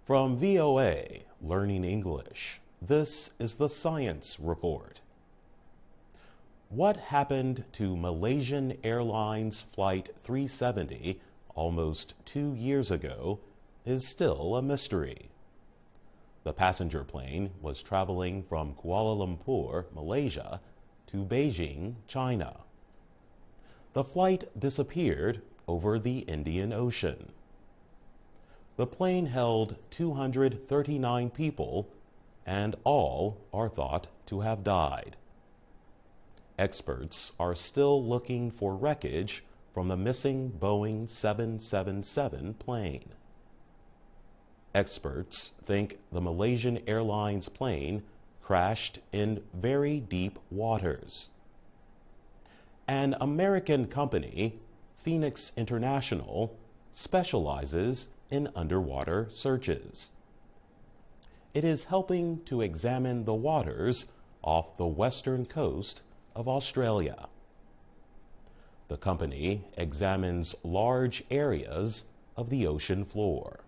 From VOA Learning English, this is the Science Report. What happened to Malaysian Airlines Flight 370 almost 2 years ago is still a mystery. The passenger plane was traveling from Kuala Lumpur, Malaysia, to Beijing, China. The flight disappeared over the Indian Ocean. The plane held 239 people, and all are thought to have died. Experts are still looking for wreckage from the missing Boeing 777 plane. Experts think the Malaysian Airlines plane crashed in very deep waters. An American company, Phoenix International, specializes in underwater searches. It is helping to examine the waters off the western coast of Australia. The company examines large areas of the ocean floor.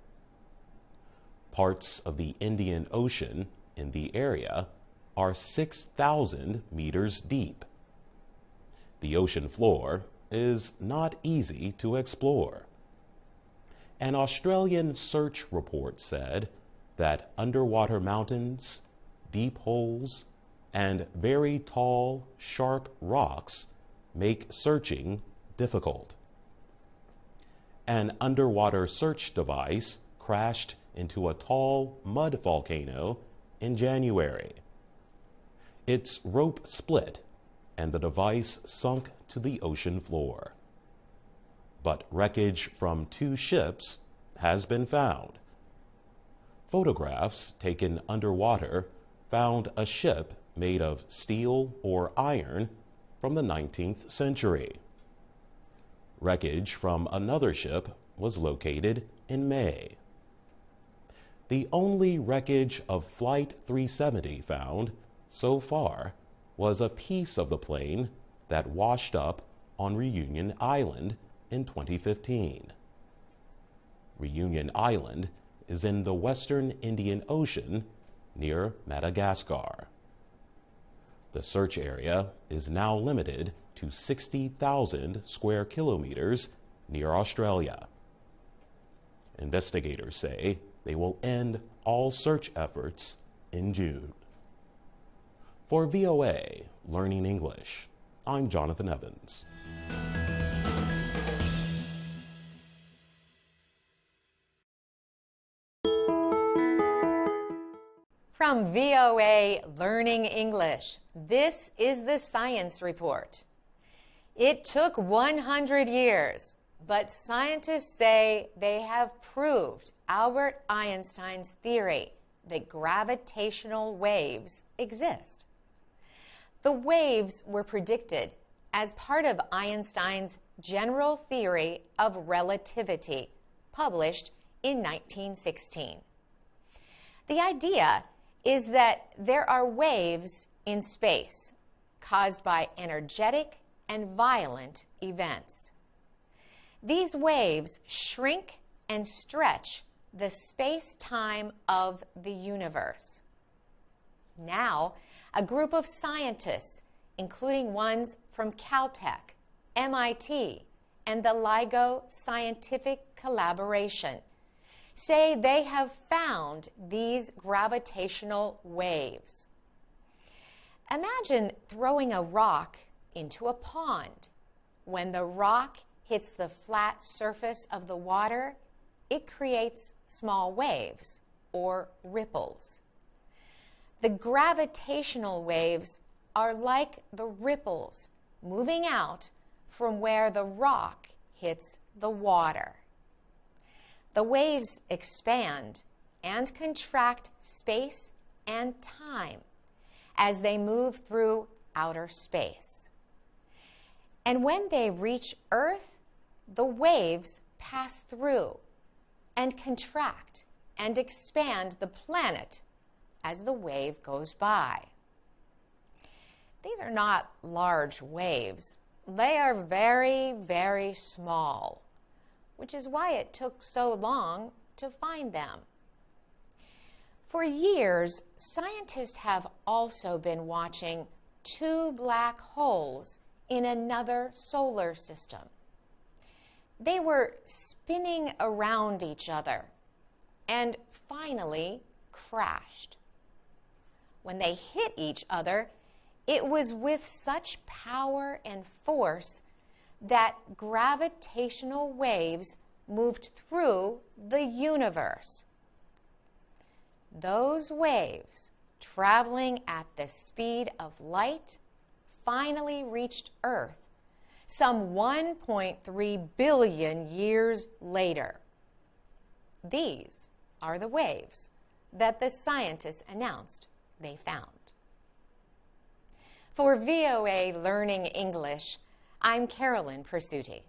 Parts of the Indian Ocean in the area are 6,000 meters deep. The ocean floor is not easy to explore. An Australian search report said that underwater mountains, deep holes, and very tall, sharp rocks make searching difficult. An underwater search device crashed into a tall mud volcano in January. Its rope split and the device sunk to the ocean floor. But wreckage from 2 ships has been found. Photographs taken underwater found a ship made of steel or iron from the 19th century. Wreckage from another ship was located in May. The only wreckage of Flight 370 found so far was a piece of the plane that washed up on Reunion Island in 2015. Reunion Island is in the western Indian Ocean near Madagascar. The search area is now limited to 60,000 square kilometers near Australia. Investigators say they will end all search efforts in June. For VOA Learning English, I'm Jonathan Evans. From VOA Learning English, this is the Science Report. It took 100 years, but scientists say they have proved Albert Einstein's theory that gravitational waves exist. The waves were predicted as part of Einstein's general theory of relativity, published in 1916. The idea is that there are waves in space caused by energetic and violent events. These waves shrink and stretch the space-time of the universe. Now, a group of scientists, including ones from Caltech, MIT, and the LIGO Scientific Collaboration, say they have found these gravitational waves. Imagine throwing a rock into a pond. When the rock hits the flat surface of the water, it creates small waves, or ripples. The gravitational waves are like the ripples moving out from where the rock hits the water. The waves expand and contract space and time as they move through outer space. And when they reach Earth, the waves pass through and contract and expand the planet as the wave goes by. These are not large waves. They are very, very small, which is why it took so long to find them. For years, scientists have also been watching two black holes in another solar system. They were spinning around each other and finally crashed. When they hit each other, it was with such power and force that gravitational waves moved through the universe. Those waves, traveling at the speed of light, finally reached Earth some 1.3 billion years later. These are the waves that the scientists announced they found. For VOA Learning English, I'm Carolyn Persutti.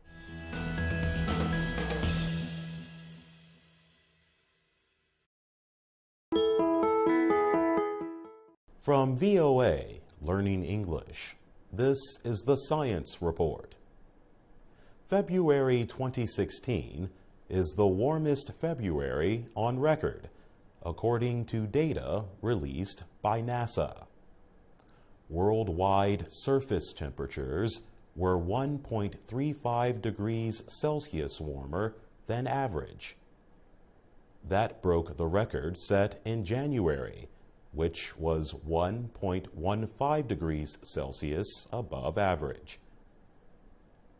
From VOA Learning English, this is the Science Report. February 2016 is the warmest February on record, according to data released by NASA. Worldwide surface temperatures were 1.35 degrees Celsius warmer than average. That broke the record set in January, which was 1.15 degrees Celsius above average.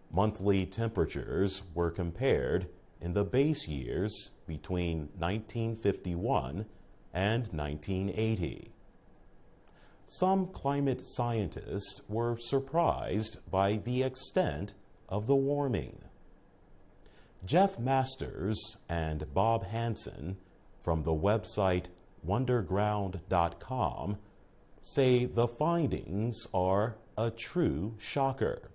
Monthly temperatures were compared in the base years between 1951 and 1980. Some climate scientists were surprised by the extent of the warming. Jeff Masters and Bob Hansen from the website wonderground.com say the findings are a true shocker.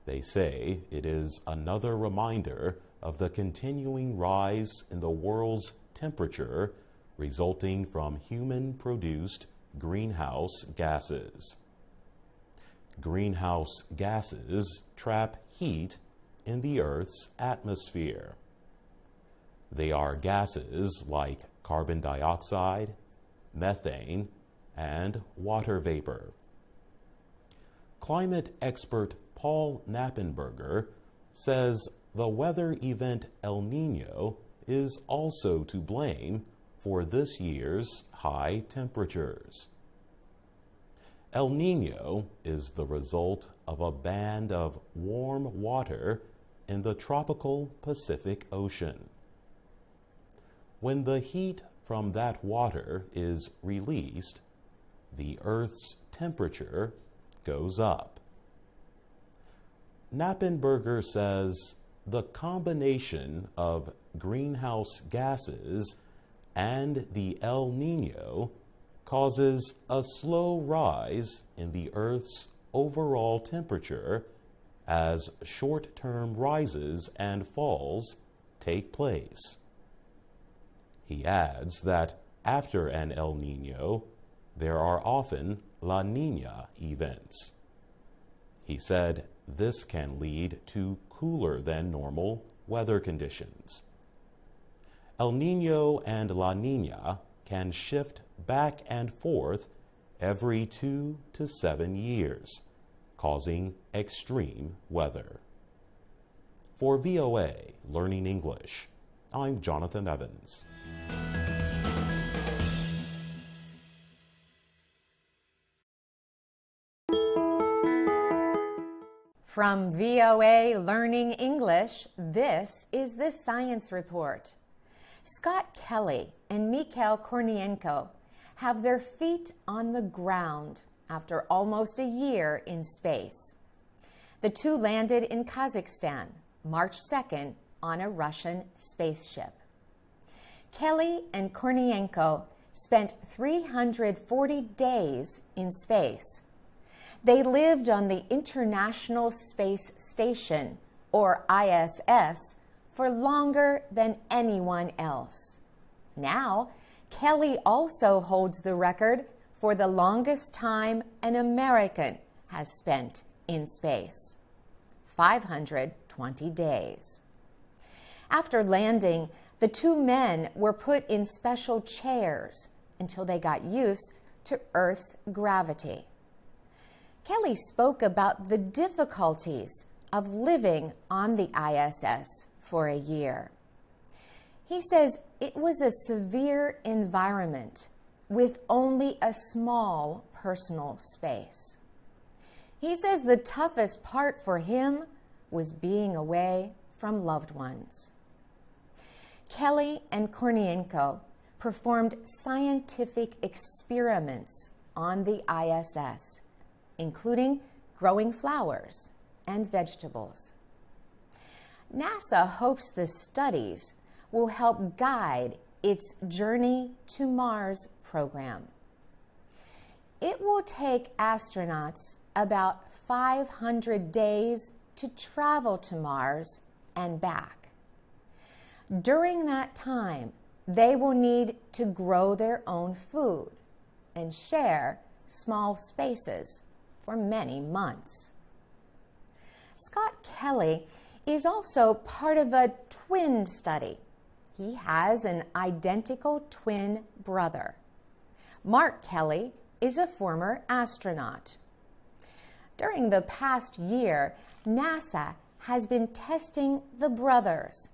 They say it is another reminder of the continuing rise in the world's temperature resulting from human-produced greenhouse gases. Greenhouse gases trap heat in the Earth's atmosphere. They are gases like carbon dioxide, methane, and water vapor. Climate expert Paul Knappenberger says the weather event El Niño is also to blame for this year's high temperatures. El Niño is the result of a band of warm water in the tropical Pacific Ocean. When the heat from that water is released, the Earth's temperature goes up. Knappenberger says the combination of greenhouse gases and the El Niño causes a slow rise in the Earth's overall temperature as short-term rises and falls take place. He adds that after an El Niño, there are often La Niña events. He said this can lead to cooler than normal weather conditions. El Niño and La Niña can shift back and forth every 2 to 7 years, causing extreme weather. For VOA Learning English, I'm Jonathan Evans. From VOA Learning English, this is the Science Report. Scott Kelly and Mikhail Kornienko have their feet on the ground after almost a year in space. The two landed in Kazakhstan March 2nd on a Russian spaceship. Kelly and Kornienko spent 340 days in space. They lived on the International Space Station, or ISS, for longer than anyone else. Now, Kelly also holds the record for the longest time an American has spent in space, 520 days. After landing, The two men were put in special chairs until they got used to Earth's gravity. Kelly spoke about the difficulties of living on the ISS for a year. He says it was a severe environment with only a small personal space. He says the toughest part for him was being away from loved ones. Kelly and Kornienko performed scientific experiments on the ISS, including growing flowers and vegetables. NASA hopes the studies will help guide its Journey to Mars program. It will take astronauts about 500 days to travel to Mars and back. During that time, they will need to grow their own food and share small spaces for many months. Scott Kelly is also part of a twin study. He has an identical twin brother. Mark Kelly is a former astronaut. During the past year, NASA has been testing the brothers.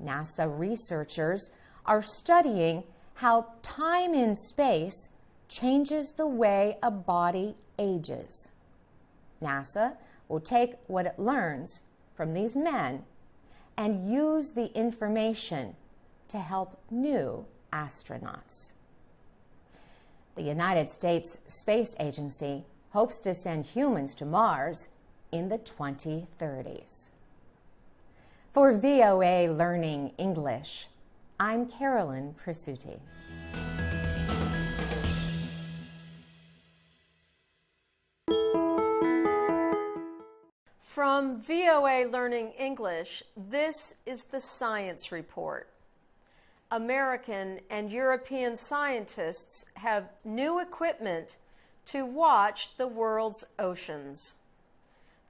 NASA researchers are studying how time in space changes the way a body ages. NASA will take what it learns from these men and use the information to help new astronauts. The United States Space Agency hopes to send humans to Mars in the 2030s. For VOA Learning English, I'm Carolyn Prasuti. From VOA Learning English, this is the Science Report. American and European scientists have new equipment to watch the world's oceans.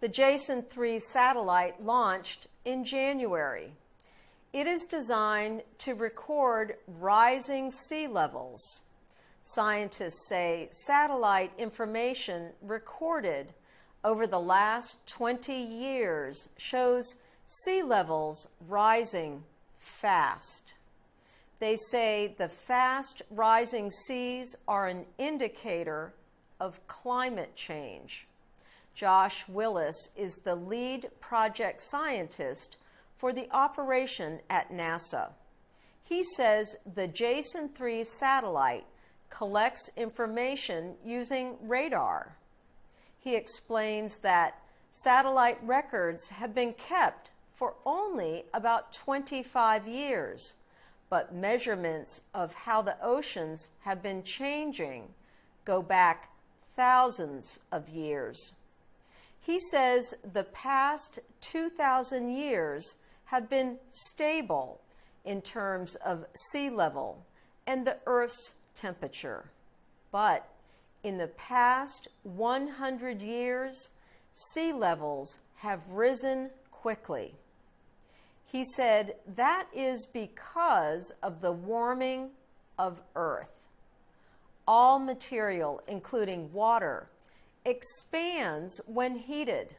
The Jason 3 satellite launched in January. It is designed to record rising sea levels. Scientists say satellite information recorded over the last 20 years shows sea levels rising fast. They say the fast rising seas are an indicator of climate change. Josh Willis is the lead project scientist for the operation at NASA. He says the Jason 3 satellite collects information using radar. He explains that satellite records have been kept for only about 25 years, but measurements of how the oceans have been changing go back thousands of years. He says the past 2,000 years have been stable in terms of sea level and the Earth's temperature. But in the past 100 years, sea levels have risen quickly. He said that is because of the warming of Earth. All material, including water, expands when heated.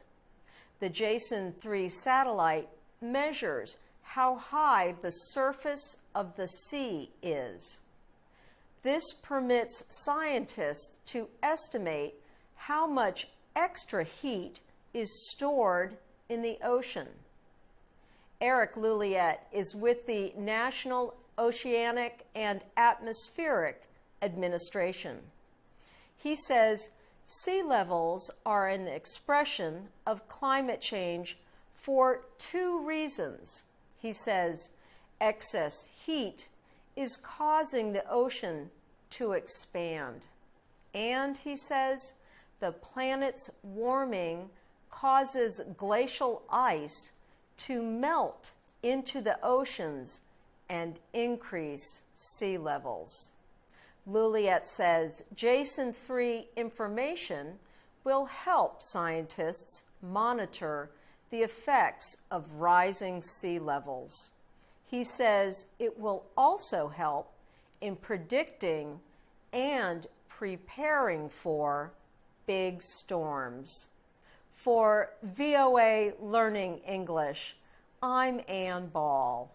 The Jason 3 satellite measures how high the surface of the sea is. This permits scientists to estimate how much extra heat is stored in the ocean. Eric Luyện is with the National Oceanic and Atmospheric Administration. He says sea levels are an expression of climate change for two reasons. He says excess heat is causing the ocean to expand. And he says the planet's warming causes glacial ice to melt into the oceans and increase sea levels. Luyện says Jason 3 information will help scientists monitor the effects of rising sea levels. He says it will also help in predicting and preparing for big storms. For VOA Learning English, I'm Ann Ball.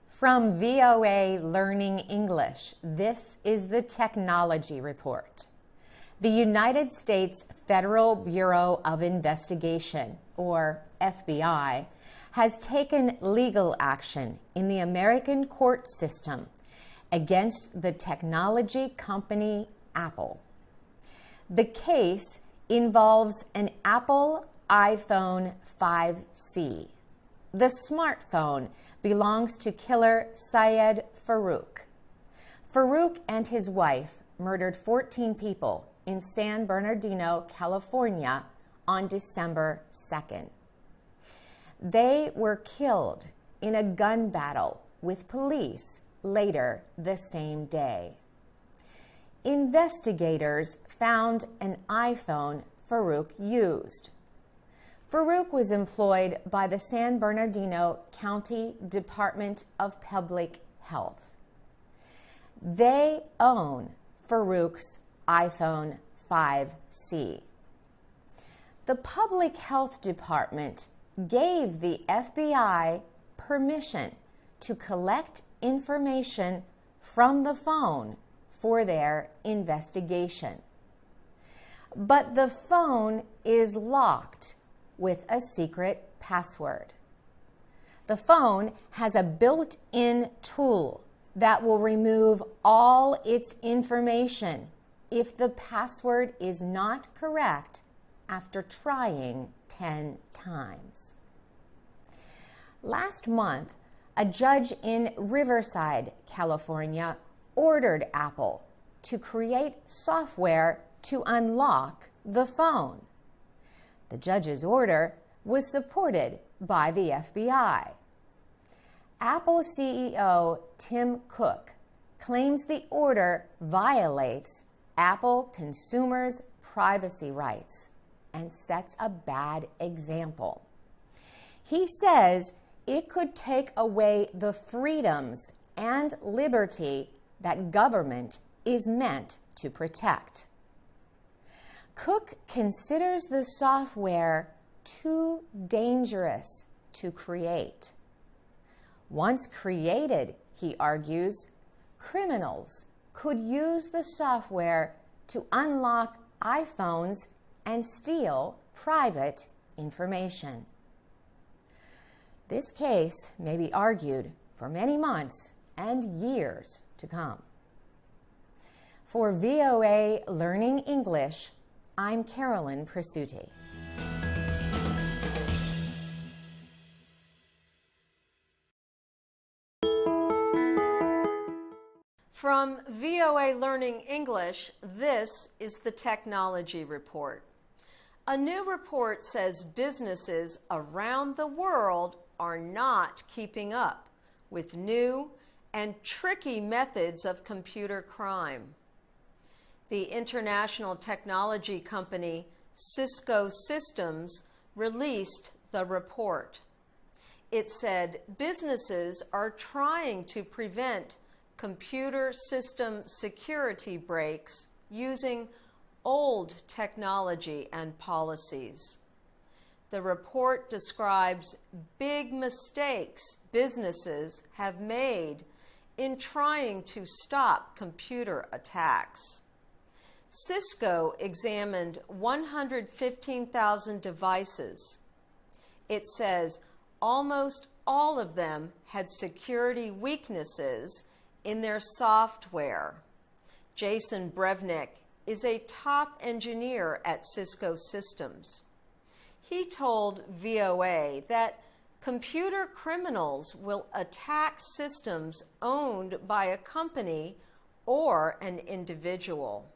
From VOA Learning English, this is the Technology Report. The United States Federal Bureau of Investigation, or FBI, has taken legal action in the American court system against the technology company Apple. The case involves an Apple iPhone 5C. The smartphone belongs to killer Syed Farook. Farook and his wife murdered 14 people in San Bernardino, California on December 2nd. They were killed in a gun battle with police later the same day. Investigators found an iPhone Farook used. Farook was employed by the San Bernardino County Department of Public Health. They own Farook's iPhone 5C. The Public Health Department gave the FBI permission to collect information from the phone for their investigation. But the phone is locked with a secret password. The phone has a built-in tool that will remove all its information if the password is not correct after trying 10 times. Last month, a judge in Riverside, California, ordered Apple to create software to unlock the phone. The judge's order was supported by the FBI. Apple CEO Tim Cook claims the order violates Apple consumers' privacy rights and sets a bad example. He says it could take away the freedoms and liberty that government is meant to protect. Cook considers the software too dangerous to create. Once created, he argues, criminals could use the software to unlock iPhones and steal private information. This case may be argued for many months and years to come. For VOA Learning English, I'm Carolyn Presutti. From VOA Learning English, this is the Technology Report. A new report says businesses around the world are not keeping up with new and tricky methods of computer crime. The international technology company Cisco Systems released the report. It said businesses are trying to prevent computer system security breaks using old technology and policies. The report describes big mistakes businesses have made in trying to stop computer attacks. Cisco examined 115,000 devices. It says almost all of them had security weaknesses in their software. Jason Brevnick is a top engineer at Cisco Systems. He told VOA that computer criminals will attack systems owned by a company or an individual.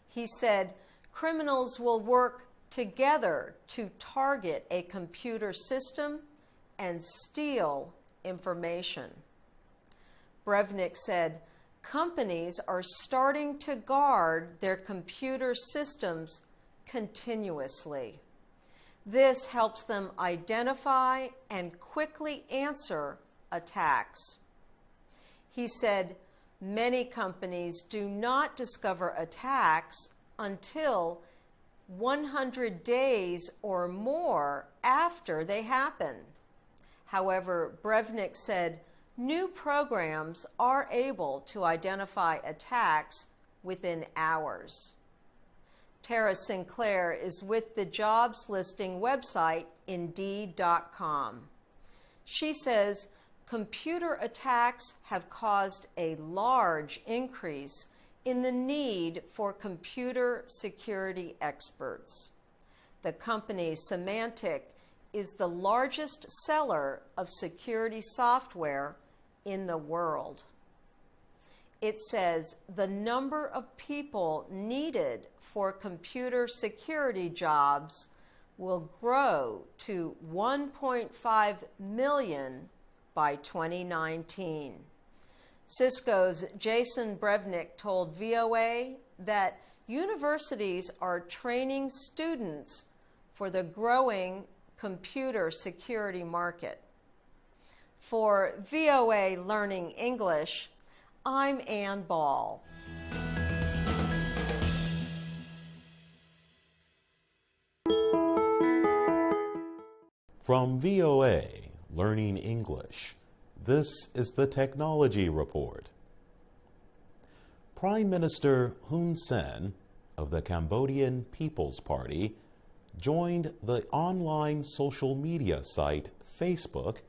He said criminals will work together to target a computer system and steal information. Brevnick said companies are starting to guard their computer systems continuously. This helps them identify and quickly answer attacks. He said many companies do not discover attacks until 100 days or more after they happen. However, Brevnik said new programs are able to identify attacks within hours. Tara Sinclair is with the jobs listing website Indeed.com. She says computer attacks have caused a large increase in the need for computer security experts. The company Symantec is the largest seller of security software in the world. It says the number of people needed for computer security jobs will grow to 1.5 million by 2019. Cisco's Jason Brevnik told VOA that universities are training students for the growing computer security market. For VOA Learning English, I'm Ann Ball. From VOA Learning English, this is the Technology Report. Prime Minister Hun Sen of the Cambodian People's Party joined the online social media site Facebook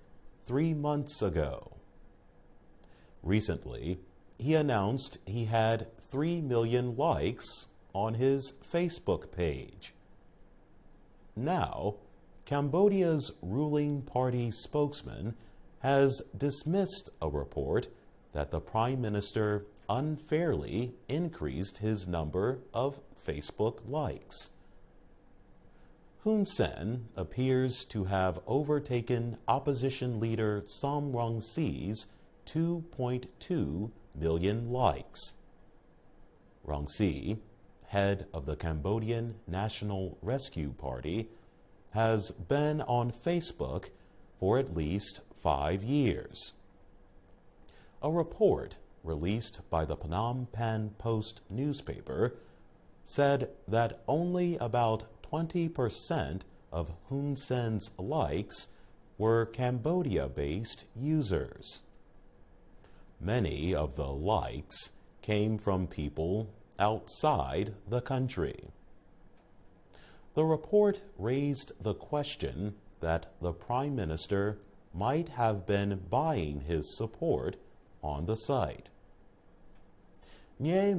3 months ago. Recently, he announced he had 3 million likes on his Facebook page. Now, Cambodia's ruling party spokesman has dismissed a report that the Prime Minister unfairly increased his number of Facebook likes. Hun Sen appears to have overtaken opposition leader Sam Raisy's 2.2 million likes. Raisy, head of the Cambodian National Rescue Party, has been on Facebook for at least 5 years. A report released by the Phnom Penh Post newspaper said that only about 20% of Hun Sen's likes were Cambodia-based users. Many of the likes came from people outside the country. The report raised the question that the Prime Minister might have been buying his support on the site. Nghe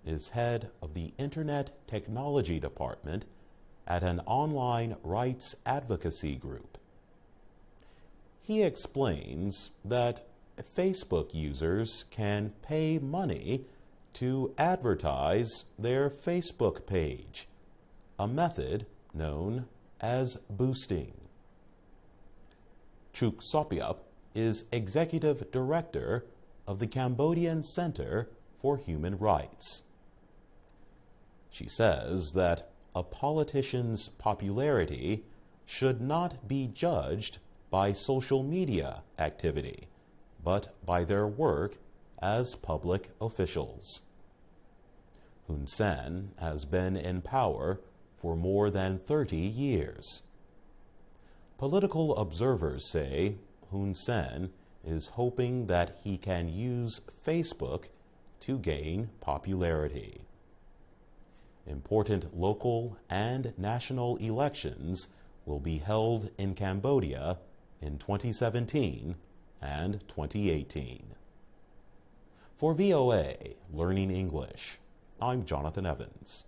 is head of the Internet Technology Department at an online rights advocacy group. He explains that Facebook users can pay money to advertise their Facebook page, a method known as boosting. Chuk Sopiap is executive director of the Cambodian Center for Human Rights. She says that a politician's popularity should not be judged by social media activity, but by their work as public officials. Hun Sen has been in power for more than 30 years. Political observers say Hun Sen is hoping that he can use Facebook to gain popularity. Important local and national elections will be held in Cambodia in 2017 and 2018. For VOA Learning English, I'm Jonathan Evans.